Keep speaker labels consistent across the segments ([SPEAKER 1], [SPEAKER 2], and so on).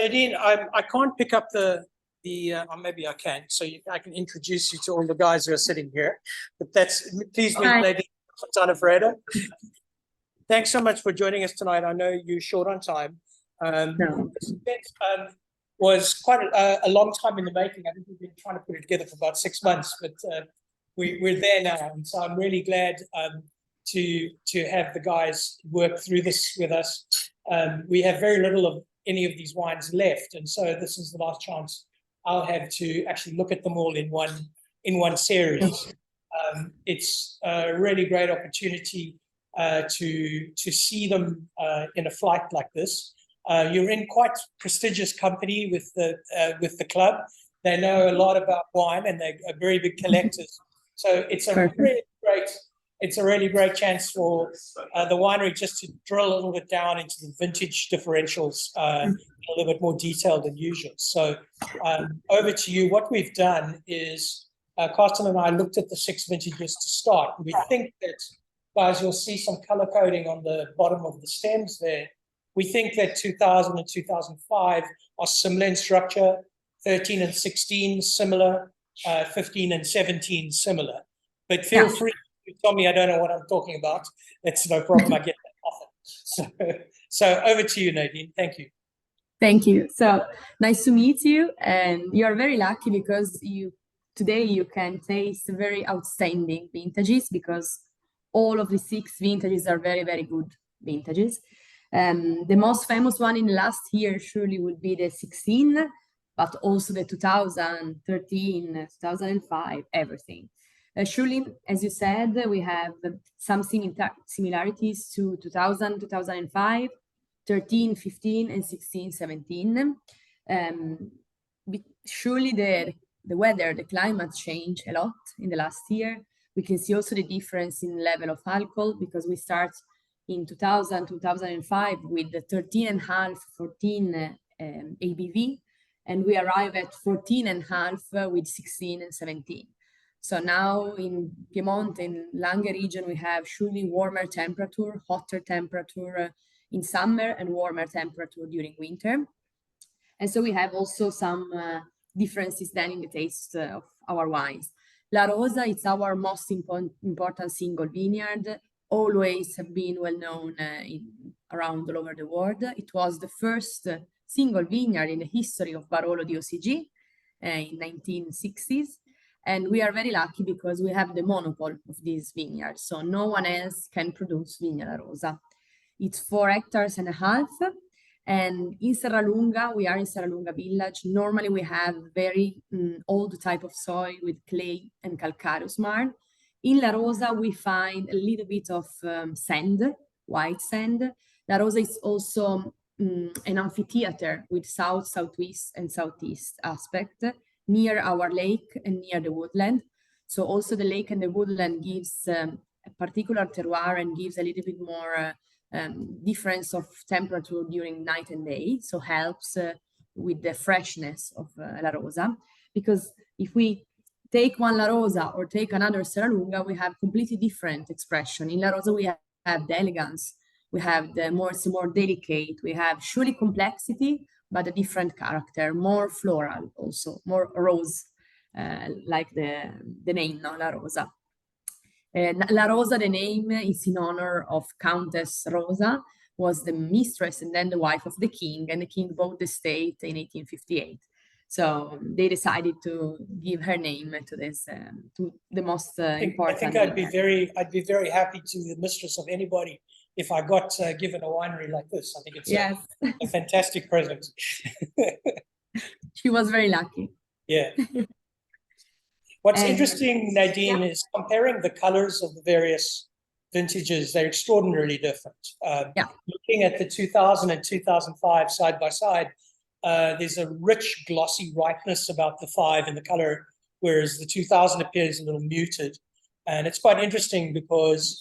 [SPEAKER 1] Nadine, I can't pick up the or maybe I can, so I can introduce you to all the guys who are sitting here. But please meet Nadine Fontanafredda. Thanks so much for joining us tonight. I know you're short on time. This event was quite a long time in the making. I think we've been trying to put it together for about 6 months, but we're there now, and so I'm really glad to have the guys work through this with us. We have very little of any of these wines left, and so this is the last chance I'll have to actually look at them all in one series. It's a really great opportunity to see them in a flight like this. You're in quite prestigious company with the club. They know a lot about wine, and they're very big collectors. So it's a really great chance for the winery just to drill a little bit down into the vintage differentials in a little bit more detail than usual. So over to you. What we've done is Carsten and I looked at the 6 vintages to start. We think that, guys, you'll see some color coding on the bottom of the stems there. We think that 2000 and 2005 are similar in structure, 13 and 16 similar, 15 and 17 similar. But feel free to tell me I don't know what I'm talking about. That's no problem. I get that often. So over to you, Nadine. Thank you.
[SPEAKER 2] Thank you. So nice to meet you. And you are very lucky because today you can taste very outstanding vintages, because all of the 6 vintages are very, very good vintages. The most famous one in the last year surely would be the 16, but also the 2013, 2005, everything. Surely, as you said, we have some similarities to 2000, 2005, 13, 15, and 16, 17. Surely the weather, the climate changed a lot in the last year. We can see also the difference in level of alcohol, because we start in 2000, 2005 with the 13.5, 14 ABV, and we arrive at 14.5 with 16 and 17. So now in Piedmont, in Langhe region, we have surely warmer temperature, hotter temperature in summer and warmer temperature during winter. And so we have also some differences then in the taste of our wines. La Rosa, it's our most important single vineyard, always have been well known around all over the world. It was the first single vineyard in the history of Barolo DOCG in 1960s. And we are very lucky because we have the monopoly of this vineyard. So no one else can produce Vigna La Rosa. It's 4.5 hectares. And in Serralunga, we are in Serralunga village. Normally we have very old type of soil with clay and calcareous marl. In La Rosa, we find a little bit of sand, white sand. La Rosa is also an amphitheater with south, southwest, and southeast aspect, near our lake and near the woodland. So also the lake and the woodland gives a particular terroir and gives a little bit more difference of temperature during night and day. So helps with the freshness of La Rosa. Because if we take one La Rosa or take another Serralunga, we have completely different expression. In La Rosa, we have the elegance, we have the more delicate, we have surely complexity, but a different character, more floral also, more rose, like the name, no? La Rosa. La Rosa, the name is in honor of Countess Rosa, was the mistress and then the wife of the king, and the king bought the estate in 1858. So they decided to give her name to this, to the most important.
[SPEAKER 1] I think I'd be very happy to be the mistress of anybody if I got given a winery like this. I think it's a fantastic present.
[SPEAKER 2] She was very lucky.
[SPEAKER 1] Yeah. What's interesting, Nadine, is comparing the colors of the various vintages. They're extraordinarily different. Looking at the 2000 and 2005 side by side, there's a rich, glossy ripeness about the 5 in the color, whereas the 2000 appears a little muted. And it's quite interesting because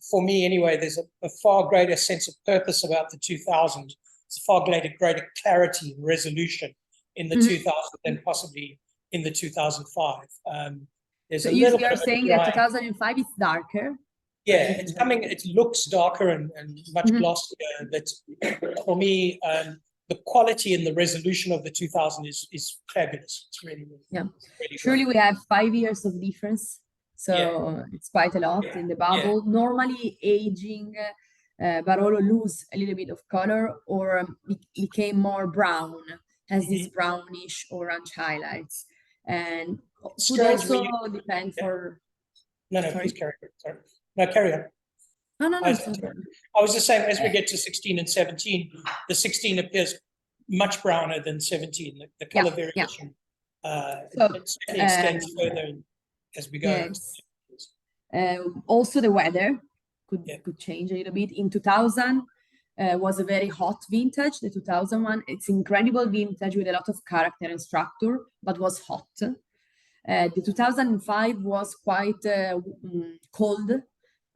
[SPEAKER 1] for me anyway, there's a far greater sense of purpose about the 2000. It's a far greater clarity and resolution in the 2000 than possibly in the 2005. There's
[SPEAKER 2] so you're saying that 2005 is darker?
[SPEAKER 1] Yeah, it looks darker and much glossier. But for me, the quality and the resolution of the 2000 is fabulous. It's really, really
[SPEAKER 2] Surely
[SPEAKER 1] great.
[SPEAKER 2] we have 5 years of difference, so it's quite a lot in the bubble. Normally aging Barolo lose a little bit of color or became more brown, has this brownish orange highlights, and could also depend for.
[SPEAKER 1] No, please carry on. Sorry. No, carry on.
[SPEAKER 2] No.
[SPEAKER 1] I was the same. As we get to 16 and 17, the 16 appears much browner than 17. The color variation it certainly extends further as we go.
[SPEAKER 2] Yes. Also, the weather could change a little bit. In 2000, was a very hot vintage. The 2001, it's incredible vintage with a lot of character and structure, but was hot. The 2005 was quite cold.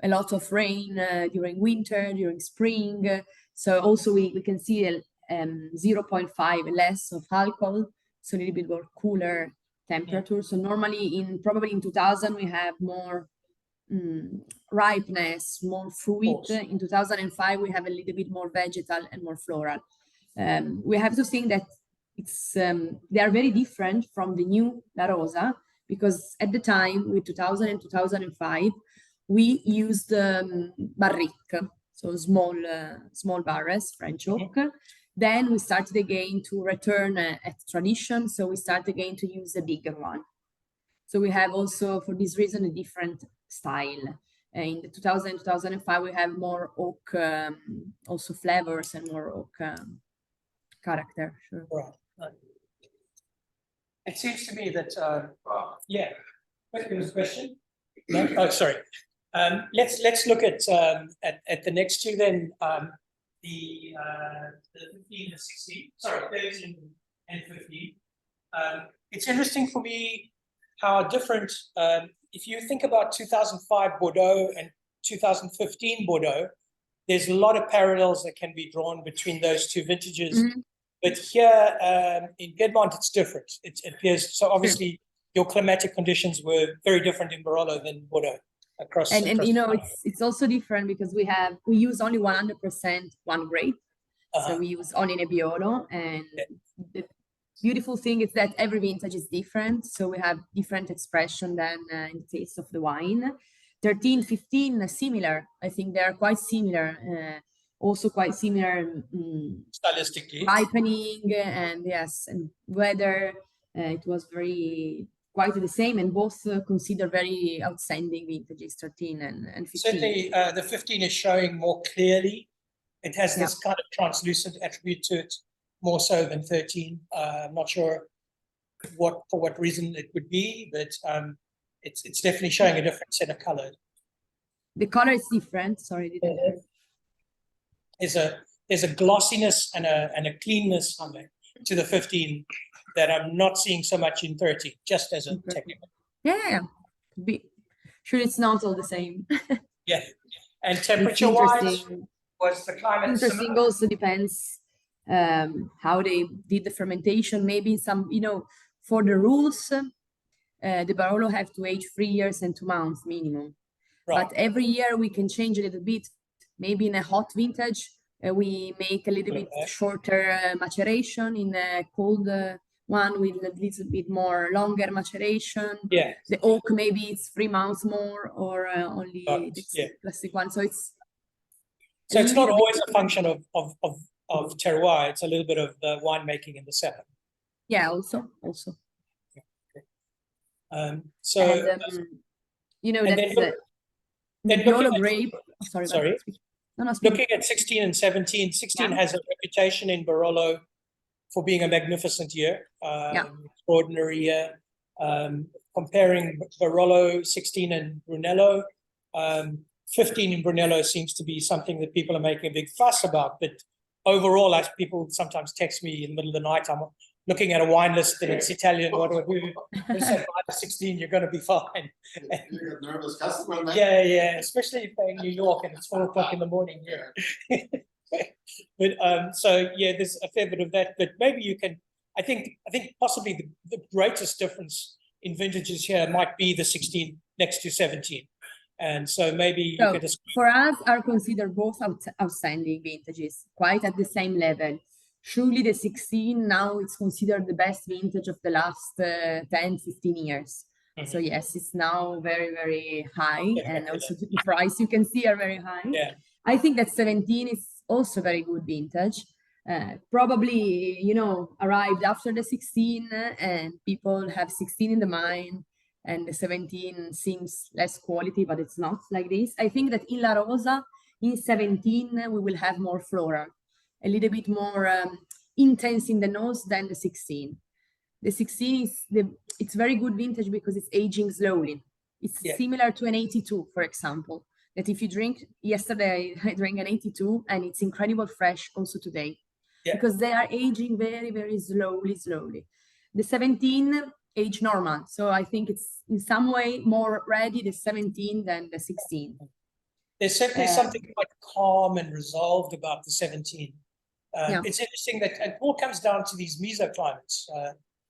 [SPEAKER 2] A lot of rain during winter, during spring. So also we can see 0.5 less of alcohol, so a little bit more cooler temperature. So normally probably in 2000 we have more ripeness, more fruit. In 2005 we have a little bit more vegetal and more floral. We have to think that it's they are very different from the new La Rosa, because at the time with 2000 and 2005 we used barrique, so small barrels, French oak. Then we started again to return at tradition, so we started again to use a bigger one. So we have also, for this reason, a different style. In the 2000 2005 we have more oak, also flavors and more oak character. Sure.
[SPEAKER 1] Right. It seems to me that There was a question? No? Oh, sorry. Let's look at the next two then. The 15 and 16. Sorry, 13 and 15. It's interesting for me how different. If you think about 2005 Bordeaux and 2015 Bordeaux, there's a lot of parallels that can be drawn between those two vintages. But here in Piedmont, it's different. It appears so. Obviously, your climatic conditions were very different in Barolo than Bordeaux. Across
[SPEAKER 2] you know, it's also different because we use only 100% one grape, so we use only Nebbiolo, and the beautiful thing is that every vintage is different, so we have different expression than in the taste of the wine. 13, 15 similar. I think they are quite similar, also quite similar
[SPEAKER 1] stylistically,
[SPEAKER 2] ripening and and weather. It was quite the same, and both consider very outstanding vintages, 13 and 15.
[SPEAKER 1] Certainly, the 15 is showing more clearly. It has this kind of translucent attribute to it, more so than 13. I'm not sure for what reason it would be, but it's definitely showing a different set of color.
[SPEAKER 2] The color is different. Sorry,
[SPEAKER 1] there's a glossiness and a cleanness to the 15 that I'm not seeing so much in 13, just as a technical.
[SPEAKER 2] Yeah. Sure, it's not all the same.
[SPEAKER 1] And temperature-wise, was the climate
[SPEAKER 2] interesting?
[SPEAKER 1] Similar?
[SPEAKER 2] Also depends how they did the fermentation. Maybe some, for the rules, the Barolo have to age 3 years and 2 months minimum. Right. But every year we can change a little bit. Maybe in a hot vintage, we make a little bit shorter maceration. In a cold one with a little bit more longer maceration. The oak maybe it's 3 months more, or only the classic one. So it's
[SPEAKER 1] not always a function of terroir. It's a little bit of the winemaking in the cellar.
[SPEAKER 2] Yeah, also. Nebbiolo grape. Sorry. No,
[SPEAKER 1] looking at 16 and 17, 16 has a reputation in Barolo for being a magnificent year, extraordinary year. Comparing Barolo 16 and Brunello, 15 in Brunello seems to be something that people are making a big fuss about. But overall, as people sometimes text me in the middle of the night, I'm looking at a wine list and it's Italian. Who said by the 16 you're going to be fine?
[SPEAKER 3] You're a nervous customer, man.
[SPEAKER 1] Yeah, especially if they're in New York and it's 4 o'clock in the morning here. But there's a fair bit of that. But maybe you can. I think possibly the greatest difference in vintages here might be the 16 next to 17. And so maybe you could just.
[SPEAKER 2] For us, are considered both outstanding vintages, quite at the same level. Surely the 16 now it's considered the best vintage of the last 10, 15 years. So yes, it's now very, very high, and also the price you can see are very high.
[SPEAKER 1] Yeah.
[SPEAKER 2] I think that 17 is also very good vintage. Probably, you know, arrived after the 16 and people have 16 in the mind, and the 17 seems less quality, but it's not like this. I think that in La Rosa, in 17, we will have more floral, a little bit more intense in the nose than the 16. The 16 is it's very good vintage because it's aging slowly. It's similar to an 82, for example, that if you drink, yesterday I drank an 82 and it's incredible fresh also today, because they are aging very, very slowly. The 17 age normal. So I think it's in some way more ready, the 17 than the 16.
[SPEAKER 1] There's certainly something quite calm and resolved about the 17. It's interesting that it all comes down to these mesoclimates.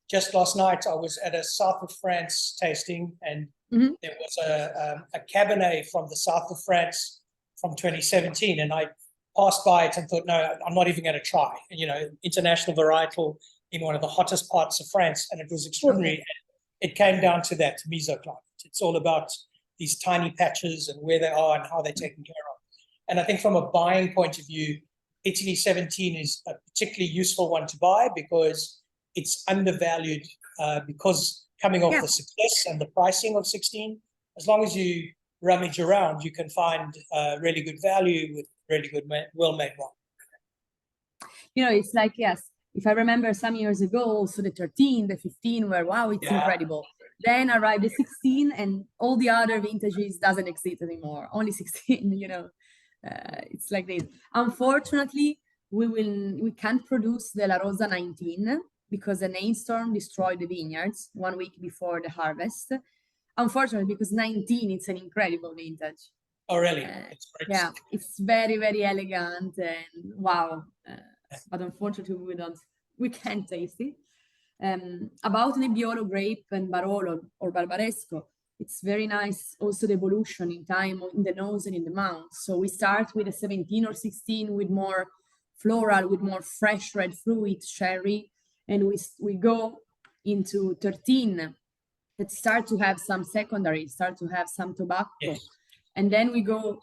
[SPEAKER 1] Just last night, I was at a south of France tasting, and there was a Cabernet from the south of France from 2017, and I passed by it and thought, no, I'm not even going to try. And, you know, international varietal in one of the hottest parts of France, and it was extraordinary. It came down to that mesoclimate. It's all about these tiny patches and where they are and how they're taken care of. And I think from a buying point of view, Italy 17 is a particularly useful one to buy because it's undervalued, because coming off the success and the pricing of 16, as long as you rummage around, you can find really good value with really good, well-made wine.
[SPEAKER 2] You know, it's like, yes, if I remember some years ago, also the 13, the 15 were, wow, it's incredible. Then arrived the 16 and all the other vintages doesn't exist anymore, only 16, you know. It's like this. Unfortunately, we can't produce the La Rosa 19 because an hailstorm destroyed the vineyards 1 week before the harvest. Unfortunately, because 19 it's an incredible vintage.
[SPEAKER 1] Oh, really?
[SPEAKER 2] Yeah, it's very, very elegant and wow. But unfortunately, we can't taste it. About Nebbiolo grape and Barolo or Barbaresco, it's very nice also the evolution in time in the nose and in the mouth. So we start with a 17 or 16 with more floral, with more fresh red fruit, cherry, and we go into 13 that start to have some secondary, start to have some tobacco. And then we go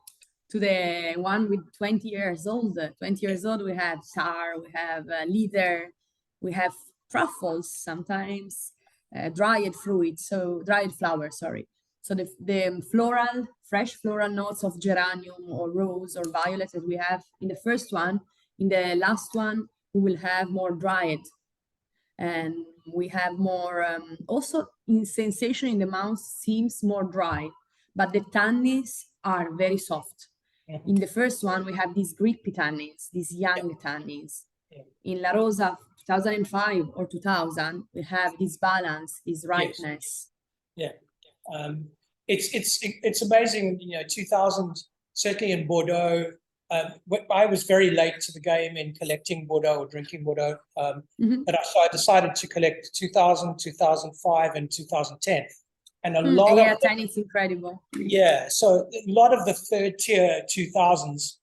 [SPEAKER 2] to the one with 20 years old. 20 years old, we have sour, we have leather, we have truffles sometimes, dried fruit, so dried flowers, sorry. So the floral, fresh floral notes of geranium or rose or violet that we have in the first one, in the last one, we will have more dried. And we have more, also in sensation in the mouth seems more dry, but the tannins are very soft. In the first one, we have these grippy tannins, these young tannins. In La Rosa 2005 or 2000, we have this balance, this ripeness.
[SPEAKER 1] It's amazing, you know, 2000, certainly in Bordeaux. I was very late to the game in collecting Bordeaux or drinking Bordeaux, but I decided to collect 2000, 2005, and 2010. And a lot of
[SPEAKER 2] them, it's incredible.
[SPEAKER 1] Yeah, so a lot of the third tier 2000s,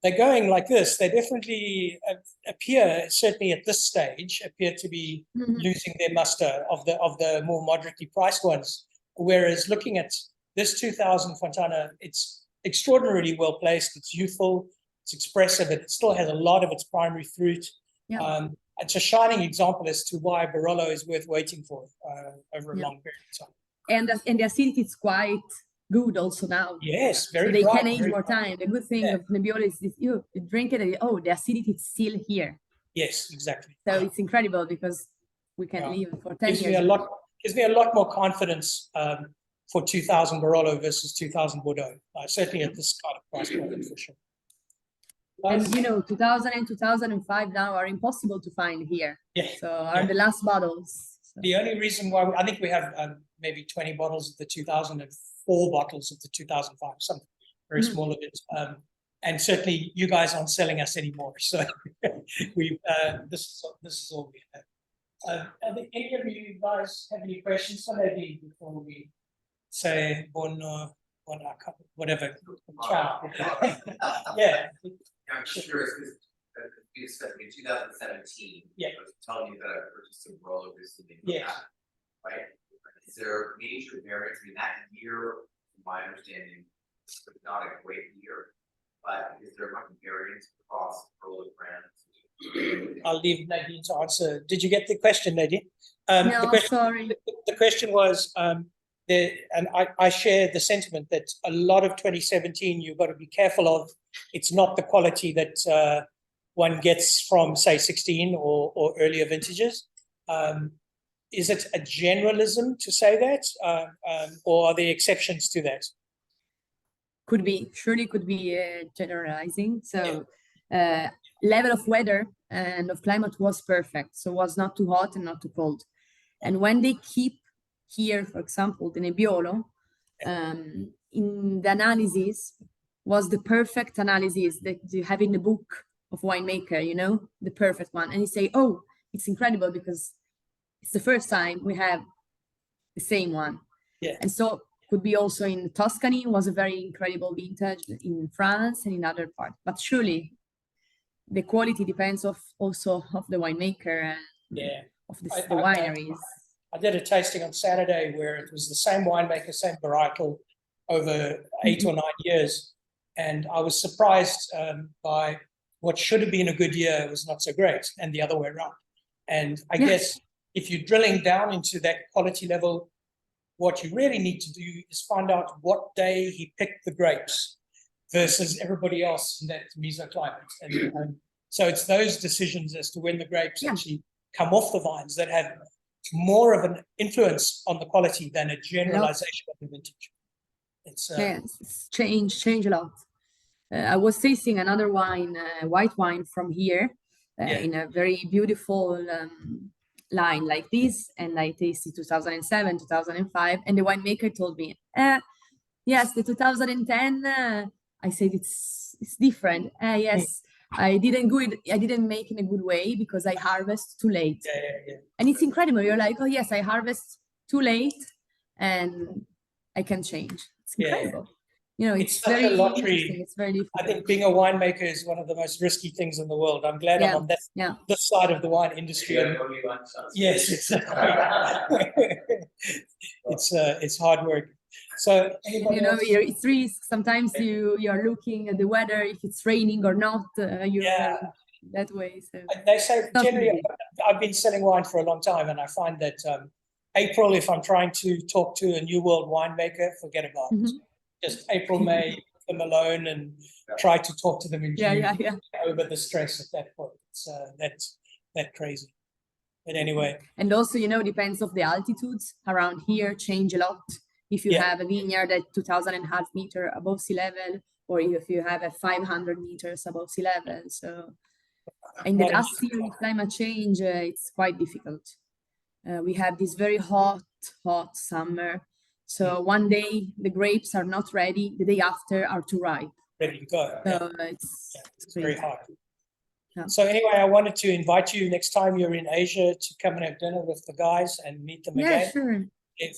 [SPEAKER 1] they're going like this. They definitely appear, certainly at this stage, appear to be losing their muster of the more moderately priced ones. Whereas looking at this 2000 Fontana, it's extraordinarily well placed. It's youthful, it's expressive. It still has a lot of its primary fruit. It's a shining example as to why Barolo is worth waiting for over a long period of time.
[SPEAKER 2] And the acidity is quite good also now.
[SPEAKER 1] Yes, very
[SPEAKER 2] so they
[SPEAKER 1] bright,
[SPEAKER 2] can age more time. The good thing of Nebbiolo is you drink it and the acidity is still here.
[SPEAKER 1] Yes, exactly.
[SPEAKER 2] So it's incredible because we can live for 10 years.
[SPEAKER 1] Gives me a lot more confidence for 2000 Barolo versus 2000 Bordeaux. Certainly at this kind of price point for sure.
[SPEAKER 2] And you know, 2000 and 2005 now are impossible to find here. So are the last bottles. So.
[SPEAKER 1] The only reason why I think we have maybe 20 bottles of the 2000 and 4 bottles of the 2005, something very small of it. And certainly you guys aren't selling us anymore. So we this is all we have. I think any of you guys have any questions for Nadine before we say whatever. Ciao.
[SPEAKER 3] I'm curious,
[SPEAKER 4] you said in 2017.
[SPEAKER 1] Yeah.
[SPEAKER 4] I was telling you that I purchased some Barolo recently.
[SPEAKER 1] Yes.
[SPEAKER 4] Right? Is there major variance? I mean, that year, from my understanding, was not a great year, but is there much variance across Barolo brands?
[SPEAKER 1] I'll leave Nadine to answer. Did you get the question, Nadine? The
[SPEAKER 2] No,
[SPEAKER 1] question,
[SPEAKER 2] sorry.
[SPEAKER 1] the question was, and I share the sentiment that a lot of 2017 you've got to be careful of. It's not the quality that one gets from, say, 16 or earlier vintages. Is it a generalism to say that, or are there exceptions to that?
[SPEAKER 2] Could be, surely could be generalizing. So level of weather and of climate was perfect. So was not too hot and not too cold. And when they keep here, for example, the Nebbiolo, in the analysis was the perfect analysis that you have in the book of winemaker, you know, the perfect one. And you say, oh, it's incredible because it's the first time we have the same one.
[SPEAKER 1] Yeah.
[SPEAKER 2] And so could be also in Tuscany, was a very incredible vintage in France and in other parts. But surely the quality depends also of the winemaker and of the wineries.
[SPEAKER 1] I did a tasting on Saturday where it was the same winemaker, same varietal over 8 or 9 years. And I was surprised by what should have been a good year was not so great, and the other way around. And I guess if you're drilling down into that quality level, what you really need to do is find out what day he picked the grapes versus everybody else in that mesoclimate. And so it's those decisions as to when the grapes actually come off the vines that have more of an influence on the quality than a generalization of the vintage. It's
[SPEAKER 2] it's change a lot. I was tasting another wine, white wine from here, in a very beautiful line like this, and I tasted 2007, 2005, and the winemaker told me, yes, the 2010, I said it's different. Yes, I didn't make in a good way because I harvest too late. And it's incredible. You're like, oh yes, I harvest too late and I can change. It's incredible. You know, it's
[SPEAKER 1] such
[SPEAKER 2] very
[SPEAKER 1] a lottery.
[SPEAKER 2] interesting. It's very difficult.
[SPEAKER 1] I think being a winemaker is one of the most risky things in the world. I'm glad I'm on this side of the wine industry. Yes, it's hard work. So
[SPEAKER 2] you know, it's risk. Sometimes you are looking at the weather, if it's raining or not. That way. So
[SPEAKER 1] they say generally, I've been selling wine for a long time, and I find that April, if I'm trying to talk to a new world winemaker, forget about it. Just April, May, leave them alone and try to talk to them in June over the stress at that point. It's that crazy. But anyway.
[SPEAKER 2] And also, you know, depends of the altitudes around here change a lot. If you have a vineyard at 2,500 meters above sea level, or if you have a 500 meters above sea level. So in the last year with climate change, it's quite difficult. We have this very hot summer. So one day the grapes are not ready, the day after are too ripe.
[SPEAKER 1] Ready to go.
[SPEAKER 2] So it's
[SPEAKER 1] very hard. So anyway, I wanted to invite you next time you're in Asia to come and have dinner with the guys and meet them again.
[SPEAKER 2] Sure.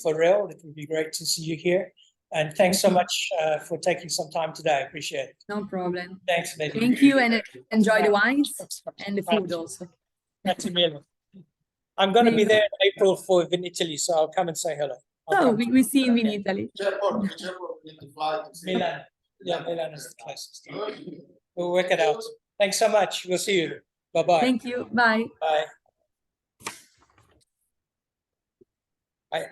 [SPEAKER 1] For real, it would be great to see you here. And thanks so much for taking some time today. I appreciate it.
[SPEAKER 2] No problem.
[SPEAKER 1] Thanks, Nadine.
[SPEAKER 2] Thank you, and enjoy the wines and the food also.
[SPEAKER 1] I'm going to be there in April for Vin Italy, so I'll come and say hello.
[SPEAKER 2] We see him in Italy.
[SPEAKER 1] Milan. Yeah, Milan is the closest. We'll work it out. Thanks so much. We'll see you. Bye-bye.
[SPEAKER 2] Thank you. Bye.
[SPEAKER 1] Bye.